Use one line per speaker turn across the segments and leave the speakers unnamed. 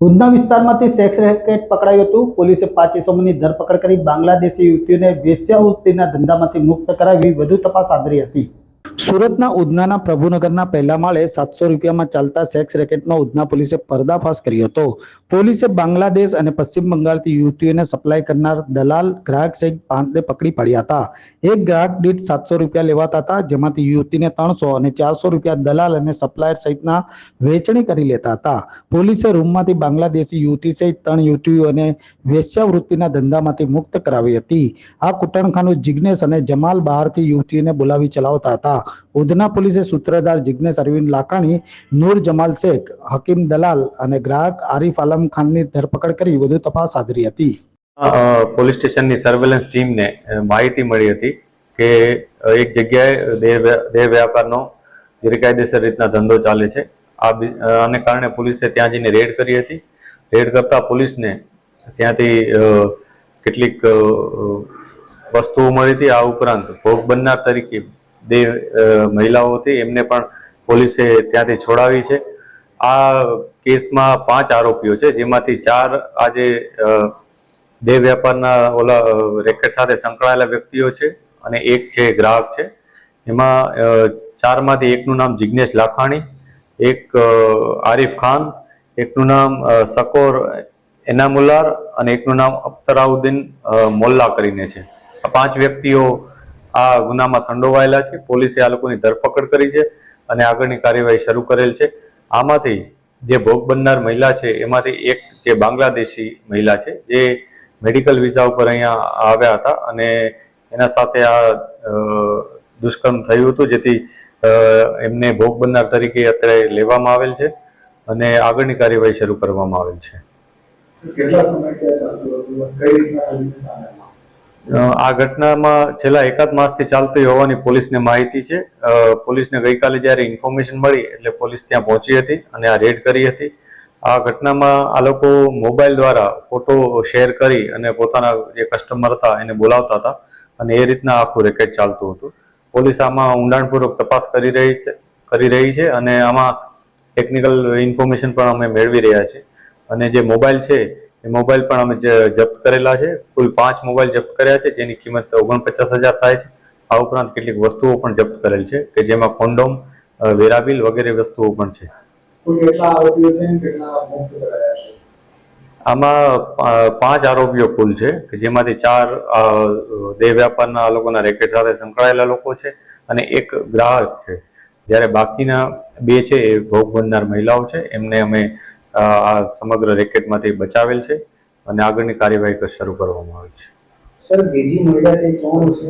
ઉધના વિસ્તારમાંથી sex racket પકડાયું હતું। પોલીસે 5 ઇસમોની ધરપકડ કરી બાંગ્લાદેશી યુવતીઓને વેશ્યાવૃત્તિના ધંધામાંથી મુક્ત કરાવી વધુ તપાસ હાથ ધરી હતી। સુરતના ઉધનાના પ્રભુનગરના પહેલા માળે 700 રૂપિયામાં ચાલતા સેક્સ રેકેટનો ઉધના પોલીસે પર્દાફાશ કર્યો હતો। પોલીસે બાંગ્લાદેશ અને પશ્ચિમ બંગાળથી યુવતીઓને સપ્લાય કરનાર દલાલ, ગ્રાહક સહિત 5ને પકડી પાડ્યા હતા। એક ગ્રાહક દીઠ 700 રૂપિયા લેવાતા હતા, જેમાંથી યુવતીને 300 અને 400 રૂપિયા દલાલ અને સપ્લાયર સહિતના વેચણી કરી લેતા હતા। પોલીસે રૂમમાંથી બાંગ્લાદેશી યુવતી સહિત 3 યુવતીઓને વેશ્યાવૃત્તિના ધંધામાંથી મુક્ત કરાવી હતી। આ કુટણખાનું જિગ્નેશ અને જમાલ બહારથી યુવતીઓને બોલાવી ચલાવતા હતા। ઉધના પોલીસે સૂત્રધાર જિગ્નેશ અરવિંદ લાકાણી, નૂર જમાલ શેખ, હકીમ દલાલ અને ગ્રાહક આરિફ આલમ ખાનની ધરપકડ કરી વધુ તપાસ હાથ ધરી હતી।
પોલીસ સ્ટેશનની સર્વેલન્સ ટીમને માહિતી મળી હતી કે એક જગ્યાએ દેહ વ્યાપારનો ગેરકાયદેસર રીતના ધંધો ચાલે છે। આને કારણે પોલીસે ત્યાં જઈને રેડ કરી હતી। રેડ કરતા પોલીસને ત્યાંથી કેટલીક વસ્તુઓ મળી હતી। આ ઉપરાંત ભોગ બનનાર તરીકે 2 મહિલાઓ હતી, એમને પણ પોલીસે ત્યાંથી છોડાવી છે। આ કેસમાં 5 આરોપીઓ છે, જેમાંથી 4 આજે દેહ વ્યાપારના ઓલા રેકેટ સાથે સંકળાયેલા વ્યક્તિઓ છે અને એક છે ગ્રાહક છે। એમાં 4 માંથી એકનું નામ જિગ્નેશ લાખાણી, એક આરિફ ખાન, એકનું નામ સકોર એનામુલ્લાર અને એકનું નામ અખ્તરાઉદ્દીન મોલ્લા કરીને છે। આ 5 વ્યક્તિઓ આ ગુનામાં સંડોવાયેલા છે। પોલીસે આ લોકોની ધરપકડ કરી છે અને આગળની કાર્યવાહી શરૂ કરેલ છે। આમાંથી જે ભોગ બનનાર મહિલા છે એમાંથી એક જે બાંગ્લાદેશી મહિલા છે, જે મેડિકલ વિઝા ઉપર અહીંયા આવ્યા હતા અને એના સાથે આ દુષ્કર્મ થયું હતું, જેથી એમને ભોગ બનનાર તરીકે અત્યારે લેવામાં આવેલ છે અને આગળની કાર્યવાહી શરૂ કરવામાં આવેલ છે।
કેટલા સમયથી ચાલતું હતું? કઈ રીતના પોલીસે સામે
આ ઘટનામાં છેલ્લા 1 માસથી ચાલતી હોવાની પોલીસને માહિતી છે। પોલીસને ગઈકાલે જ્યારે ઇન્ફોર્મેશન મળી એટલે પોલીસ ત્યાં પહોંચી હતી અને આ રેડ કરી હતી। આ ઘટનામાં આ લોકો મોબાઈલ દ્વારા ફોટો શેર કરી અને પોતાના જે કસ્ટમર હતા એને બોલાવતા હતા અને એ રીતના આખું રેકેટ ચાલતું હતું। પોલીસ આમાં ઊંડાણપૂર્વક તપાસ કરી રહી છે અને આમાં ટેકનિકલ ઇન્ફોર્મેશન પણ અમે મેળવી રહ્યા છીએ અને જે મોબાઈલ છે એ મોબાઈલ પણ અમે જપ્ત કરેલા છે। કુલ 5 મોબાઈલ જપ્ત કર્યા છે, જેની કિંમત 49,000 થાય છે। આ ઉપરાંત કેટલીક વસ્તુઓ પણ જપ્ત કરેલ છે કે જેમાં કોન્ડોમ, વેરાબિલ વગેરે વસ્તુઓ પણ છે। આમાં 5 આરોપીઓ કુલ છે કે જેમાંથી 4 દેહ વ્યાપારના આ લોકોના રેકેટ સાથે સંકળાયેલા લોકો છે અને એક ગ્રાહક છે, જ્યારે બાકીના 2 છે એ ભોગ બનનાર મહિલાઓ છે। એમને અમે આ સમગ્ર રેકેટમાંથી બચાવેલ છે અને આગળની કાર્યવાહી શરૂ કરવામાં આવી છે।
સર, બીજી મહિલા છે કોણ છે?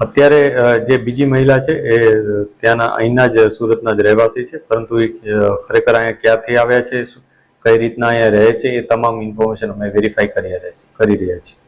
અત્યારે જે બીજી મહિલા છે એ ત્યાંના અહીંના જ સુરતના જ રહેવાસી છે, પરંતુ એ ખરેખર અહીંયા ક્યાંથી આવ્યા છે, કઈ રીતના અહીંયા રહે છે, એ તમામ ઇન્ફોર્મેશન અમે વેરીફાઈ કરી રહ્યા છીએ।